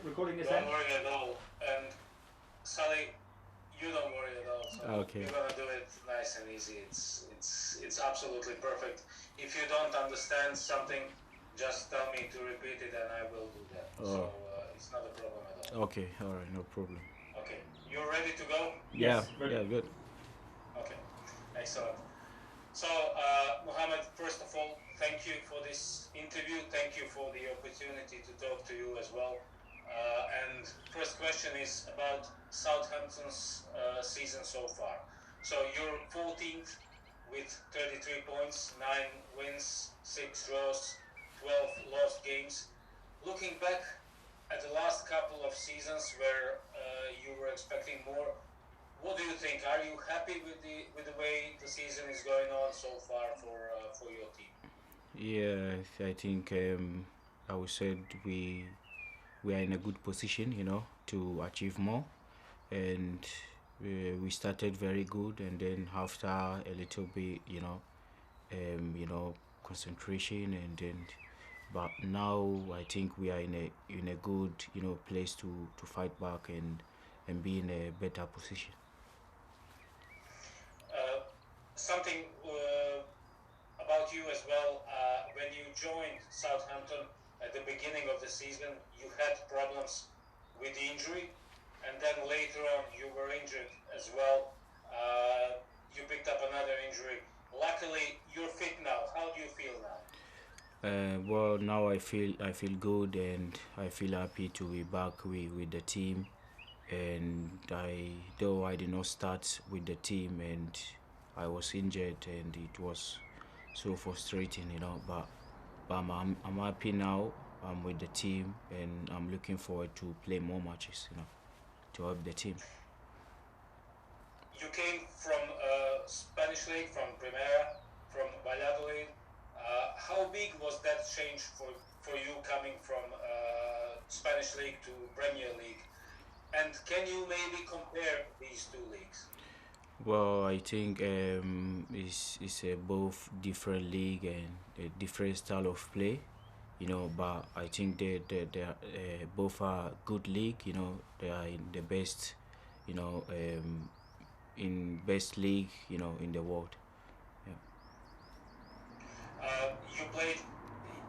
recording this Don't end? worry at all. And Sally, you don't worry at all. So Okay. you're gonna do it nice and easy. It's absolutely perfect. If you don't understand something, just tell me to repeat it, and I will do that. So it's not a problem at all. Okay, all right, no problem. Okay, you're ready to go? Yeah, Yes, ready. yeah, good. Okay, excellent. So, Mohammed, first of all, thank you for this interview. Thank you for the opportunity to talk to you as well. And first question is about Southampton's season so far. So you're 14th with 33 points, 9 wins, 6 draws, 12 lost games. Looking back at the last couple of seasons where you were expecting more, what do you think? Are you happy with the way the season is going on so far for your team? Yeah, I think I would say we are in a good position, to achieve more, and we started very good, and then after a little bit, concentration, and then, but now I think we are in a good, place to fight back and be in a better position. Something about you as well. When you joined Southampton at the beginning of the season, you had problems with the injury, and then later on you were injured as well. You picked up another injury. Luckily, you're fit now. How do you feel now? Well, now I feel good, and I feel happy to be back with the team. And though I did not start with the team, and I was injured, and it was so frustrating, but I'm happy now. I'm with the team, and I'm looking forward to play more matches, to help the team. You came from Spanish league, from Primera, from Valladolid. How big was that change for you coming from Spanish league to Premier League? And can you maybe compare these two leagues? Well, I think it's a both different league and a different style of play, but I think they both are good league. They are in the best, in best league, in the world. Yeah. You played.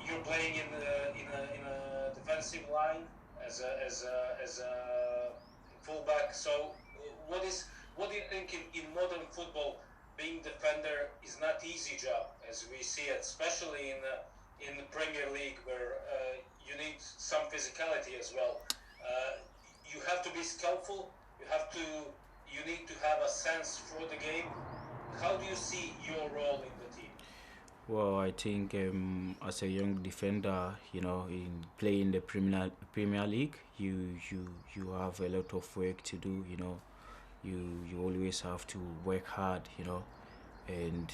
You're playing in a defensive line as a fullback. So, what do you think in modern football? Being defender is not easy job as we see it, especially in the Premier League where you need some physicality as well. You have to be skillful. You need to have a sense for the game. How do you see your role in the team? Well, I think as a young defender, in playing the Premier League, you have a lot of work to do. You always have to work hard, and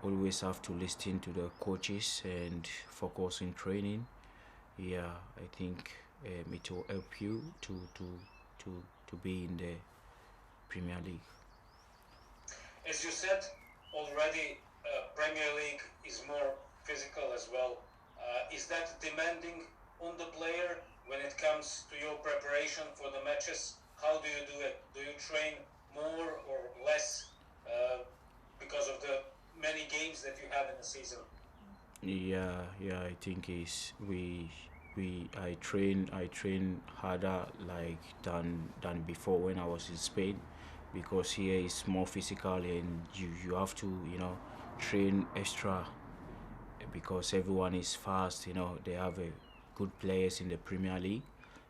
always have to listen to the coaches and focus in training. Yeah, I think it will help you to be in the Premier League. As you said already, Premier League is more physical as well. Is that demanding on the player when it comes to your preparation for the matches? How do you do it? Do you train more or less because of the many games that you have in a season? Yeah, I think is we I train harder like than before when I was in Spain, because here is more physical, and you have to, train extra, because everyone is fast. They have a good players in the Premier League,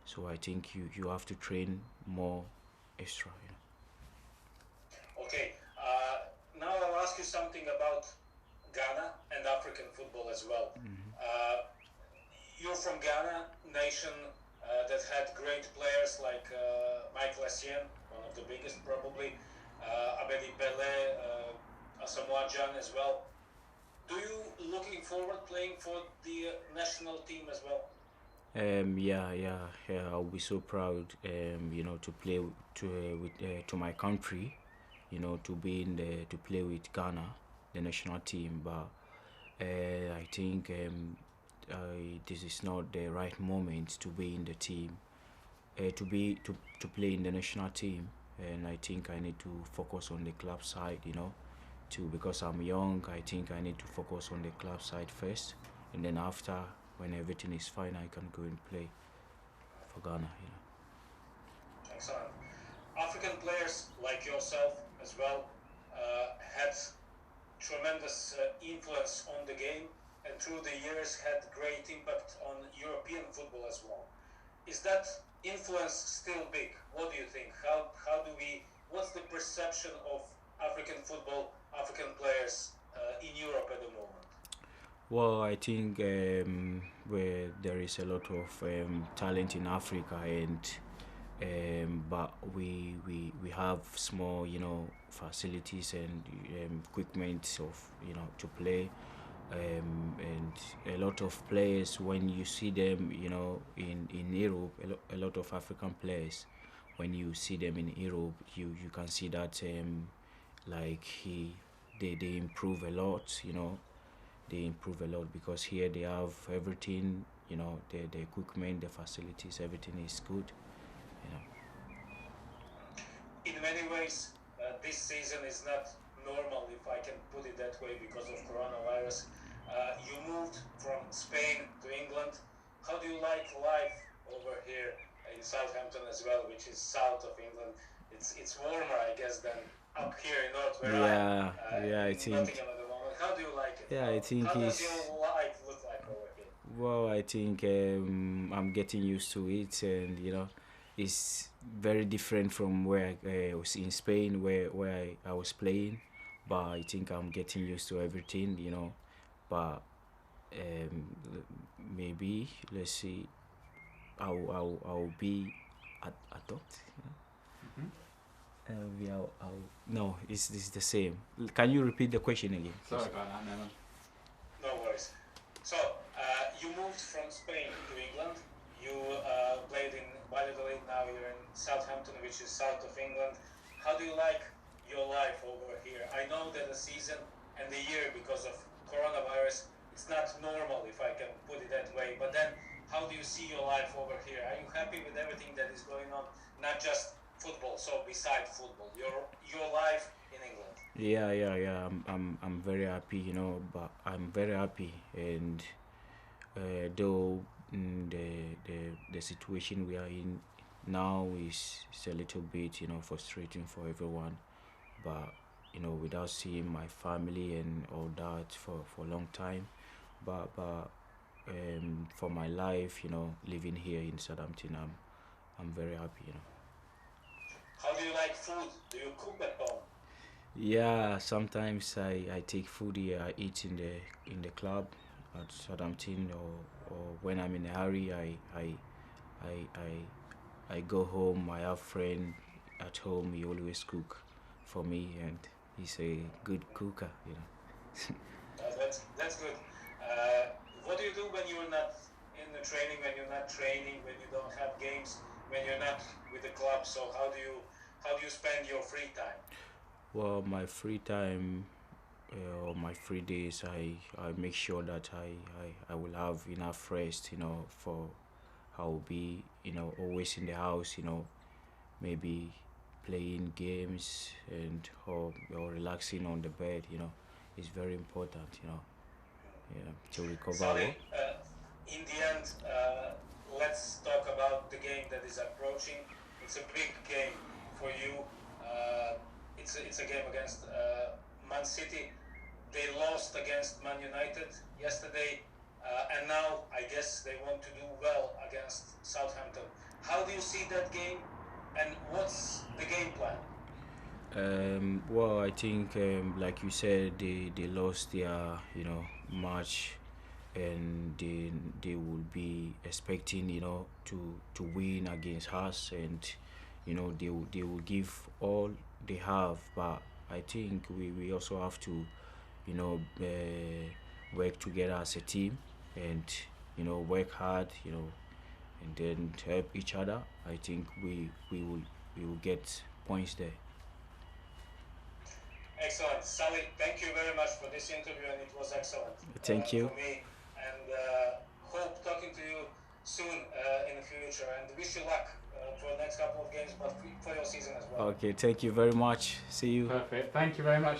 so I think you have to train more extra. Okay, now I'll ask you something about Ghana and African football as well. Uh, you're from Ghana, nation that had great players like Michael Essien, one of the biggest probably, Abedi Pele, Asamoah Gyan as well. Do you looking forward playing for the national team as well? Yeah. I'll be so proud, to play to my country, to be in the to play with Ghana, the national team. But I think this is not the right moment to be in the team, to play in the national team, and I think I need to focus on the club side, too, because I'm young. I think I need to focus on the club side first, and then after, when everything is fine, I can go and play for Ghana. Excellent. African players like yourself as well had tremendous influence on the game, and through the years had great impact on European football as well. Is that influence still big? What do you think? What's the perception of African football, African players in Europe at the moment? Well, I think where there is a lot of talent in Africa, and but we have small, facilities and equipment of, to play, and a lot of players, when you see them, in Europe, a lot of African players, when you see them in Europe, you can see that like they improve a lot, they improve a lot, because here they have everything, the equipment, the facilities, everything is good, you know. In many ways, this season is not normal, if I can put it that way, because of coronavirus. You moved from Spain to England. How do you like life over here in Southampton as well, which is south of England? It's warmer, I guess, than up here in North where Yeah, I'm yeah, I in think. Nottingham at the moment. How do you like it? Yeah, I think How does it's. your life look like over here? Well, I think I'm getting used to it, and it's very different from where I was in Spain, where I was playing. But I think I'm getting used to everything, But maybe, let's see, I'll be adopt. No, it's the same. Can you repeat the question again? Sorry about that, Neman. No worries. So, you moved from Spain to England. You played in Valladolid, now you're in Southampton, which is south of England. How do you like your life over here? I know that the season and the year, because of coronavirus, it's not normal, if I can put it that way. But then, how do you see your life over here? Are you happy with everything that is going on? Not just football, so beside football, your life in England. Yeah. I'm very happy, But I'm very happy, and though the situation we are in now is a little bit, frustrating for everyone. But without seeing my family and all that for a long time, but for my life, living here in Southampton, I'm very happy. How do you like food? Do you cook at home? Yeah, sometimes I take food here. I eat in the club at Southampton, or when I'm in a hurry, I go home. I have friend at home. He always cook for me, and he's a good cooker. That's good. What do you do when you're not in the training, when you're not training, when you don't have games, when you're not with the club? So how do you spend your free time? Well, my free time, or my free days, I make sure that I will have enough rest, for I'll be, always in the house, maybe playing games, and or relaxing on the bed, it's very important, to recover. Sally, in the end, let's talk about the game that is approaching. It's a big game for you. It's a game against Man City. They lost against Man United yesterday, and now I guess they want to do well against Southampton. How do you see that game, and what's the game plan? Well, I think, like you said, they lost their, match, and they will be expecting, to win against us, and they will give all they have. But I think we also have to, work together as a team, and work hard, and then help each other. I think we will get points there. Excellent. Sally, thank you very much for this interview, and it was excellent Thank you. for me. And hope talking to you soon in the future, and wish you luck for the next couple of games, but for your season as well. Okay, thank you very much. See you. Perfect. Thank you very much.